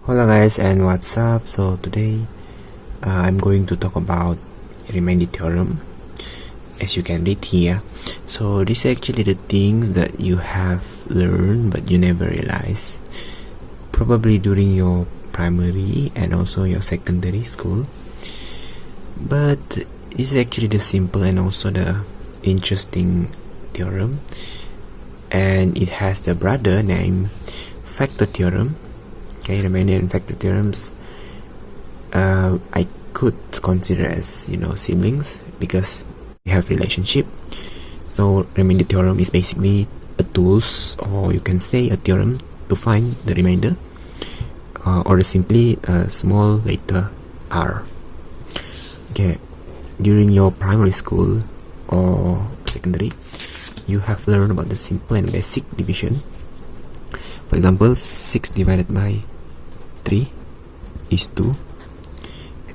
Hola guys, and what's up? So today I'm going to talk about remainder theorem, as you can read here. So this is actually the things that you have learned but you never realize, probably during your primary and also your secondary school. But it's actually the simple and also the interesting theorem, and it has the brother named factor theorem. Okay, remainder and factor theorems I could consider as siblings because they have relationship. So remainder theorem is basically a tools, or you can say a theorem, to find the remainder, or simply a small letter r. Okay, during your primary school or secondary, you have learned about the simple and basic division. For example, 6 divided by 3 is 2,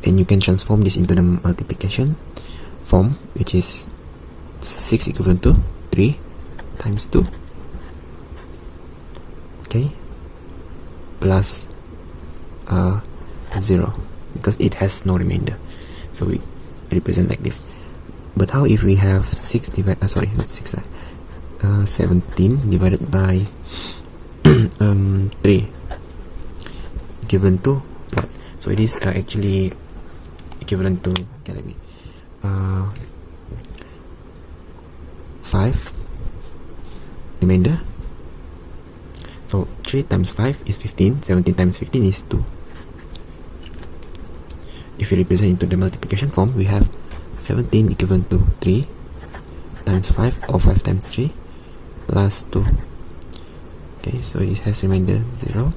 and you can transform this into the multiplication form, which is 6 equivalent to 3 times 2, okay, plus 0, because it has no remainder, so we represent like this. But how if we have 17 divided by 3 equivalent to what? So it is actually equivalent to 5 remainder. So 3 times 5 is 15, 17 times 15 is 2. If we represent into the multiplication form, we have 17 equivalent to 3 times 5, or 5 times 3 plus 2. Okay, so it has remainder 0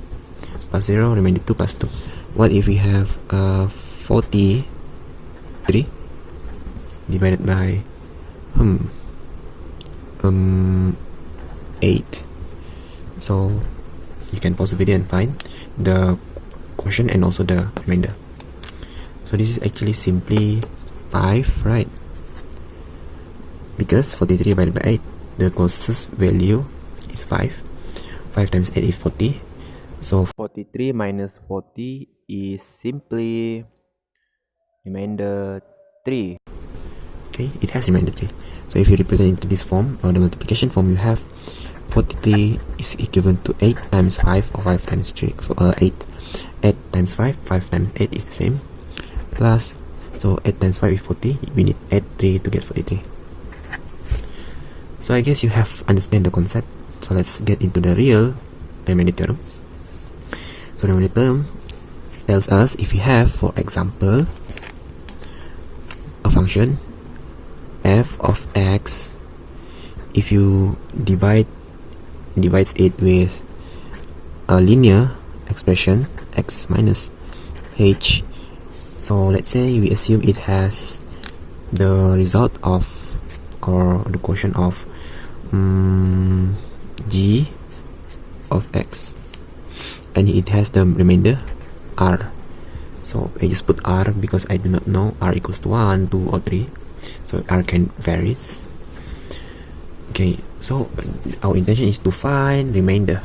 plus 0, remainder 2 plus 2. What if we have 43 divided by 8? So you can pause the video and find the quotient and also the remainder. So this is actually simply 5, right? Because 43 divided by 8, the closest value is 5. 5 times 8 is 40. So 43 minus 40 is simply remainder 3. Okay, it has remainder 3. So if you represent into this form, or the multiplication form, you have 43 is equivalent to 8 times 5, or 5 times 3, 8. 8 times 5, 5 times 8 is the same. Plus, so 8 times 5 is 40. We need add 3 to get 43. So I guess you have understand the concept. So let's get into the real remainder theorem. So the remainder theorem tells us if we have, for example, a function f of x, if you divides it with a linear expression x minus h. So let's say we assume it has the result of, or the quotient of g of x, and it has the remainder r. So I just put r because I do not know r equals to 1, 2 or 3, so r can vary. Okay, so our intention is to find remainder.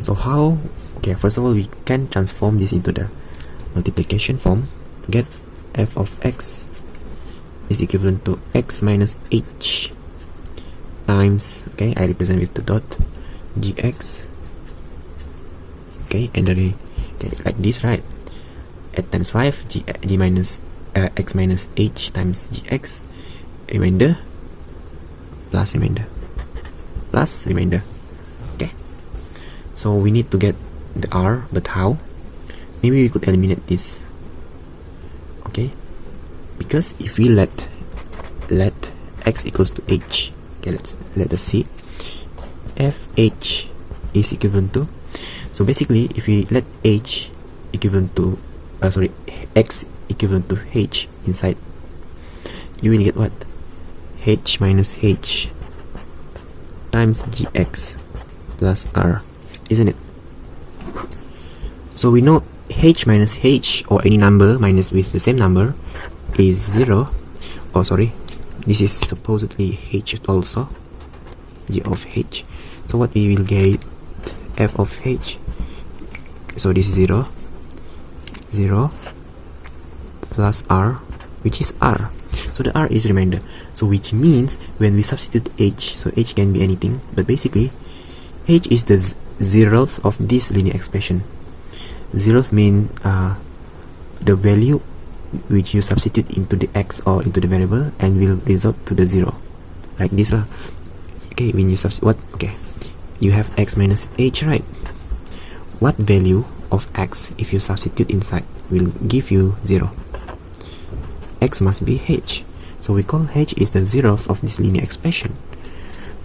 So how? Okay, first of all, we can transform this into the multiplication form to get f of x is equivalent to x minus h times, okay, I represent with the dot, gx. Okay, and then like this, right? 8 times 5, g minus x minus h times gx, remainder plus remainder plus remainder. Okay, so we need to get the r, but how? Maybe we could eliminate this. Okay, because if we let x equals to h, okay, let us see, fh is equivalent to, so basically if we let h equivalent to x equivalent to h inside, you will get what? H minus h times gx plus r, isn't it? So we know h minus h, or any number minus with the same number, is 0. Oh sorry, this is supposedly h also, g of h. So what we will get, f of h So this is 0 0 plus r, which is r. So the r is remainder. So which means when we substitute h, so h can be anything, but basically h is the zeroth of this linear expression. Zeroth mean the value which you substitute into the x or into the variable and will result to the 0, like this. Okay, when you substitute what? Okay, you have x minus h, right? What value of x if you substitute inside will give you 0? X must be h. So we call h is the zeroth of this linear expression.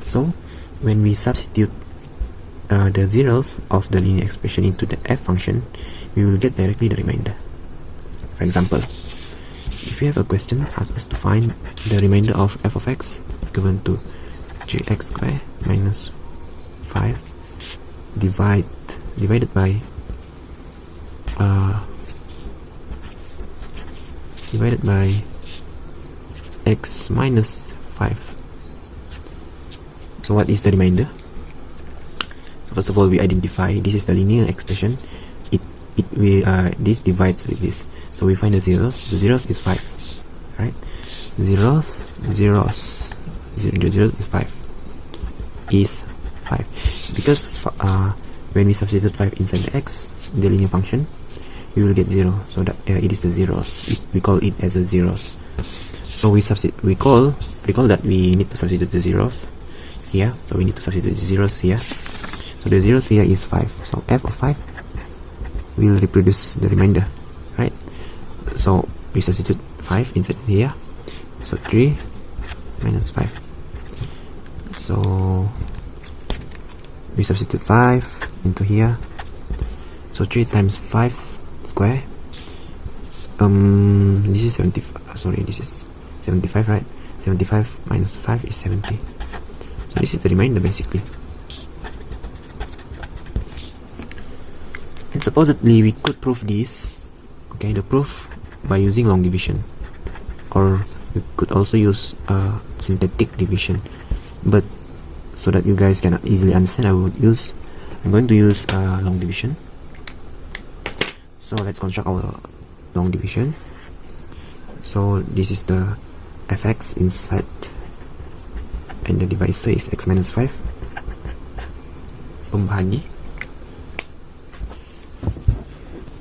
So when we substitute the zeroth of the linear expression into the f function, we will get directly the remainder. For example, if you have a question, ask us to find the remainder of f of x equivalent to 3x squared minus 5 divided by x minus 5. So what is the remainder? So first of all, we identify this is the linear expression. This divides with this, so we find the zeroth. The zeroth is 5, right? Zeroth is 5 because when we substitute 5 inside the x, the linear function, we will get 0. So that it is the zeroth. We call it as a zeroth. So recall that we need to substitute the zeroth here. So we need to substitute the zeroth here. So the zeroth here is 5. So f of 5 will reproduce the remainder, right? So we substitute 5 inside here. So 3 minus 5. So we substitute 5 into here. So 3 times 5 square. This is 75. Sorry, this is 75, right? 75 minus 5 is 70. So this is the remainder basically. And supposedly we could prove this, okay, the proof by using long division, or we could also use synthetic division. But so that you guys can easily understand, I'm going to use long division. So let's construct our long division. So this is the fx inside, and the divisor is x minus 5 pembagi.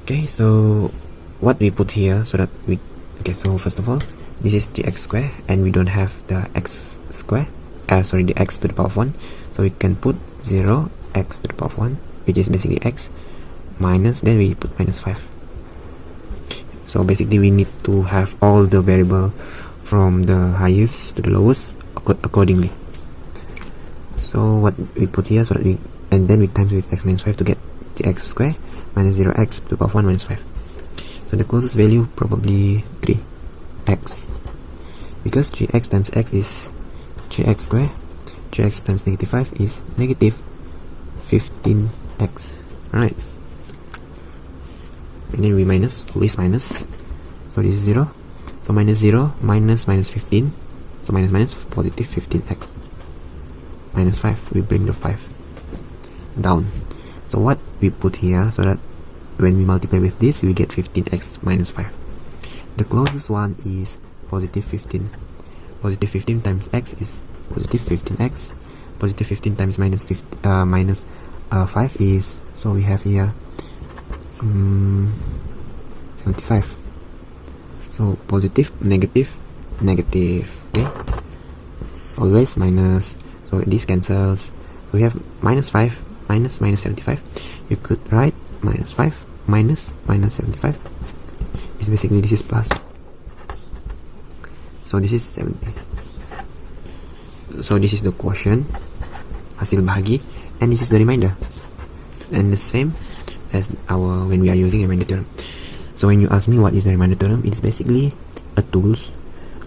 Okay, so what we put here so that we, okay, so first of all, this is the x square and we don't have the x square, the x to the power of 1, so we can put 0 x to the power of 1, which is basically x minus, then we put minus 5. So basically we need to have all the variable from the highest to the lowest accordingly. So what we put here, so that we, and then we times with x minus 5 to get the x square minus 0x to the power of 1 minus 5. So the closest value probably 3x, because 3x times x is 3x square, 3x times negative 5 is negative 15x, right? And then we minus, always minus, so this is 0, so minus 0 minus 15, so minus positive 15x minus 5, we bring the 5 down. So what we put here, so that when we multiply with this, we get 15x minus 5. The closest one is positive 15. Positive 15 times x is positive 15x. Positive 15 times minus 5 is, so we have here 75. So positive, negative, okay, always minus, so this cancels. We have minus 5 minus 75. You could write minus 5 minus 75. It's basically, this is plus, so this is 70. So this is the quotient, hasil bahagi, and this is the remainder, and the same as our when we are using remainder theorem. So when you ask me what is the remainder theorem, it is basically a tools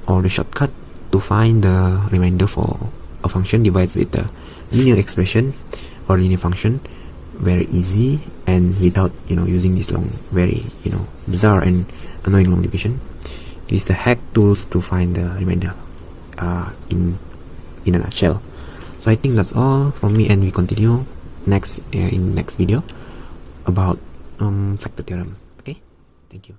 or the shortcut to find the remainder for a function divides with the linear expression or linear function very easy, and without using this long, very bizarre and annoying long division. It is the hack tools to find the remainder in a nutshell. So I think that's all from me, and we continue next in next video about factor theorem. Okay, thank you.